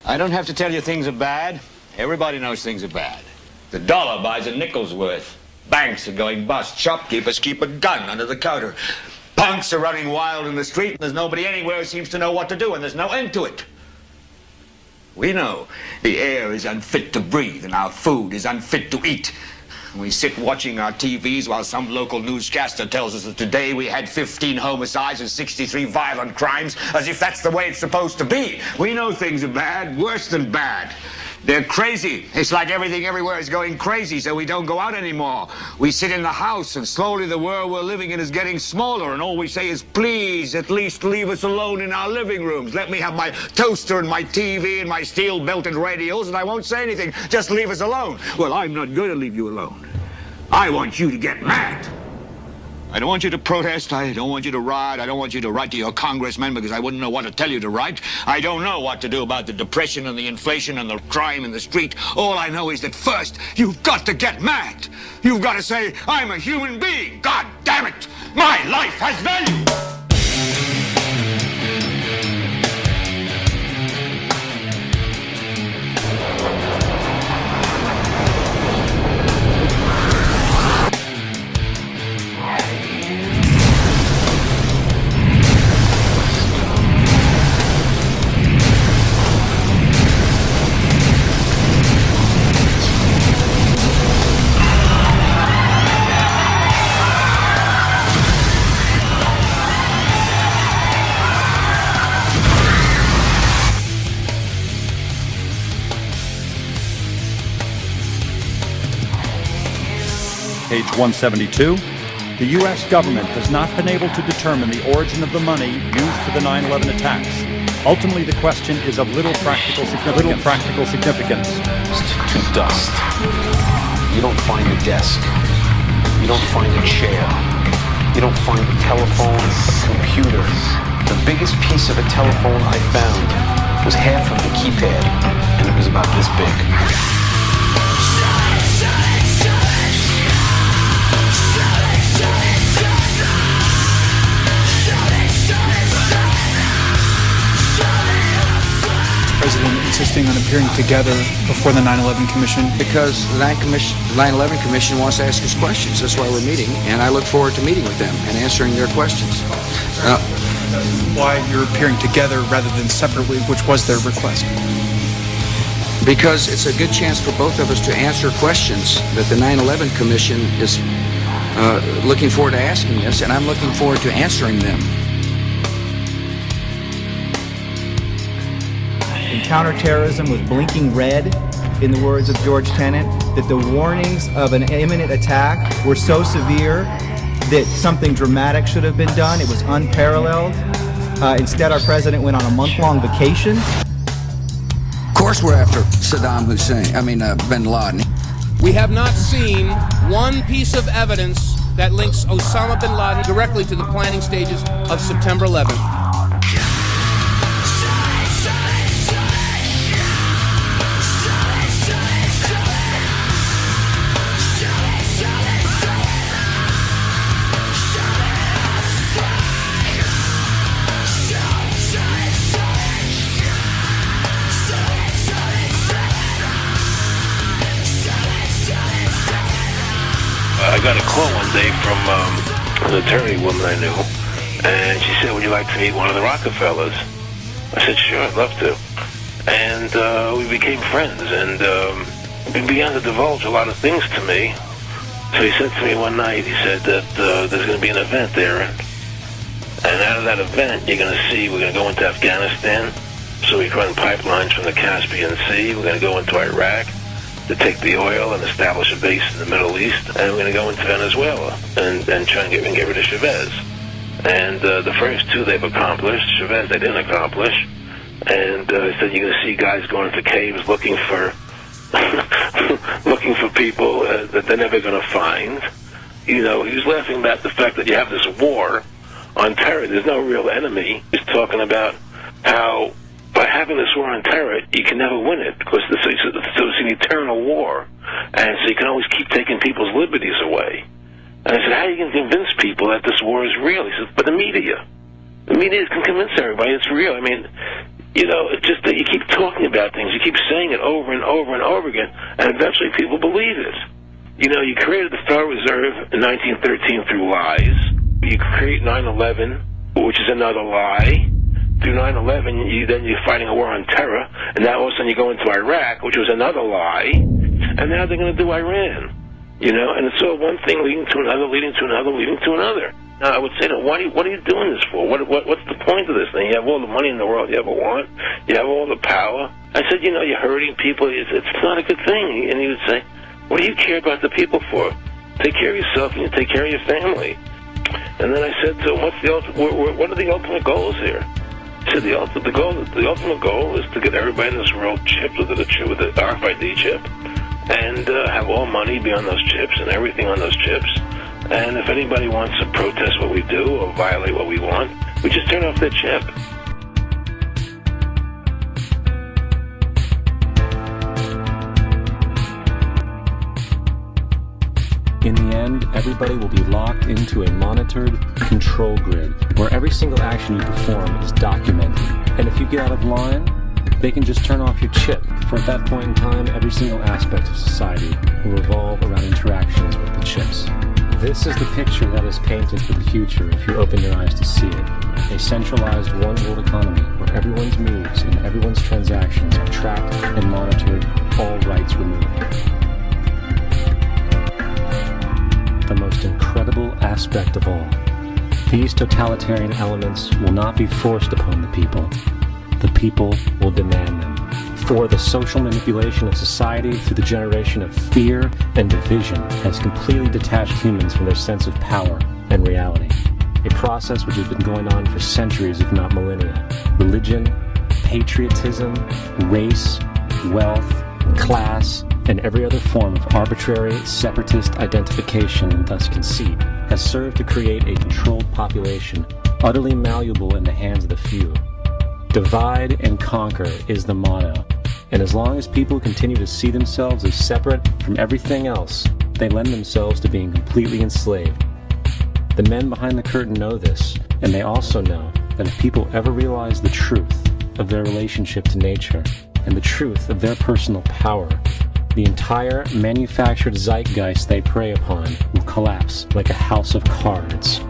I don't have to tell you things are bad. Everybody knows things are bad. The dollar buys a nickel's worth. Banks are going bust. Shopkeepers keep a gun under the counter. Punks are running wild in the street, and there's nobody anywhere who seems to know what to do, and there's no end to it. We know the air is unfit to breathe, and our food is unfit to eat. We sit watching our TVs while some local newscaster tells us that today we had 15 homicides and 63 violent crimes, as if that's the way it's supposed to be. We know things are bad, worse than bad. They're crazy. It's like everything everywhere is going crazy, so we don't go out anymore. We sit in the house, and slowly the world we're living in is getting smaller, and all we say is, please, at least leave us alone in our living rooms. Let me have my toaster and my TV and my steel-belted radios, and I won't say anything. Just leave us alone. Well, I'm not going to leave you alone. I want you to get mad. I don't want you to protest. I don't want you to riot. I don't want you to write to your congressman because I wouldn't know what to tell you to write. I don't know what to do about the depression and the inflation and the crime in the street. All I know is that first, you've got to get mad. You've got to say, I'm a human being. God damn it. My life has value. Page 172. The U.S. government has not been able to determine the origin of the money used for the 9/11 attacks. Ultimately, the question is of little practical significance. To dust. You don't find a desk. You don't find a chair. You don't find a telephone, a computer. The biggest piece of a telephone I found was half of the keypad, and it was about this big. President insisting on appearing together before the 9/11 Commission? Because the 9/11 Commission wants to ask us questions. That's why we're meeting, and I look forward to meeting with them and answering their questions. Why you're appearing together rather than separately, which was their request? Because it's a good chance for both of us to answer questions that the 9/11 Commission is looking forward to asking us, and I'm looking forward to answering them. Counterterrorism was blinking red, in the words of George Tenet, that the warnings of an imminent attack were so severe that something dramatic should have been done. It was unparalleled. Instead, our president went on a month-long vacation. Of course we're after Saddam Hussein, bin Laden. We have not seen one piece of evidence that links Osama bin Laden directly to the planning stages of September 11th. I got a call one day from an attorney woman I knew, and she said, would you like to meet one of the Rockefellers? I said, sure, I'd love to. And we became friends, and he began to divulge a lot of things to me. So he said to me one night, he said that there's going to be an event there, and out of that event, you're going to see, we're going to go into Afghanistan, so we run pipelines from the Caspian Sea, we're going to go into Iraq, to take the oil and establish a base in the Middle East, and we're going to go into Venezuela and try and get rid of Chavez. And the first two they've accomplished. Chavez they didn't accomplish. And he said you're going to see guys going into caves looking for looking for people that they're never going to find. You know, he was laughing about the fact that you have this war on terror. There's no real enemy. He's talking about how by having this war on terror, you can never win it because it's an eternal war, and so you can always keep taking people's liberties away. And I said, how are you going to convince people that this war is real? He said, but the media can convince everybody it's real. I mean, You know, it's just that you keep talking about things, you keep saying it over and over and over again, and eventually people believe it. You know, you created the Federal Reserve in 1913 through lies. You create 9/11, which is another lie. Through 9/11, you're fighting a war on terror, and now all of a sudden you go into Iraq, which was another lie, and now they're going to do Iran. You know, and it's all one thing leading to another, leading to another, leading to another. Now, I would say to them, what are you doing this for? What's the point of this thing? You have all the money in the world you ever want. You have all the power. I said, you know, you're hurting people. It's not a good thing. And he would say, what do you care about the people for? Take care of yourself and you take care of your family. And then I said to him, what are the ultimate goals here? He said, the ultimate goal is to get everybody in this world chipped with the RFID chip and have all money be on those chips and everything on those chips. And if anybody wants to protest what we do or violate what we want, we just turn off their chip. In the end, everybody will be locked into a monitored control grid where every single action you perform is documented. And if you get out of line, they can just turn off your chip. For at that point in time, every single aspect of society will revolve around interactions with the chips. This is the picture that is painted for the future if you open your eyes to see it. A centralized one-world economy where everyone's moves and everyone's transactions are tracked and monitored, all rights removed. The most incredible aspect of all. These totalitarian elements will not be forced upon the people. The people will demand them. For the social manipulation of society through the generation of fear and division has completely detached humans from their sense of power and reality. A process which has been going on for centuries, if not millennia. Religion, patriotism, race, wealth, class, and every other form of arbitrary, separatist identification and thus conceit has served to create a controlled population, utterly malleable in the hands of the few. Divide and conquer is the motto, and as long as people continue to see themselves as separate from everything else, they lend themselves to being completely enslaved. The men behind the curtain know this, and they also know that if people ever realize the truth of their relationship to nature and the truth of their personal power, the entire manufactured zeitgeist they prey upon will collapse like a house of cards.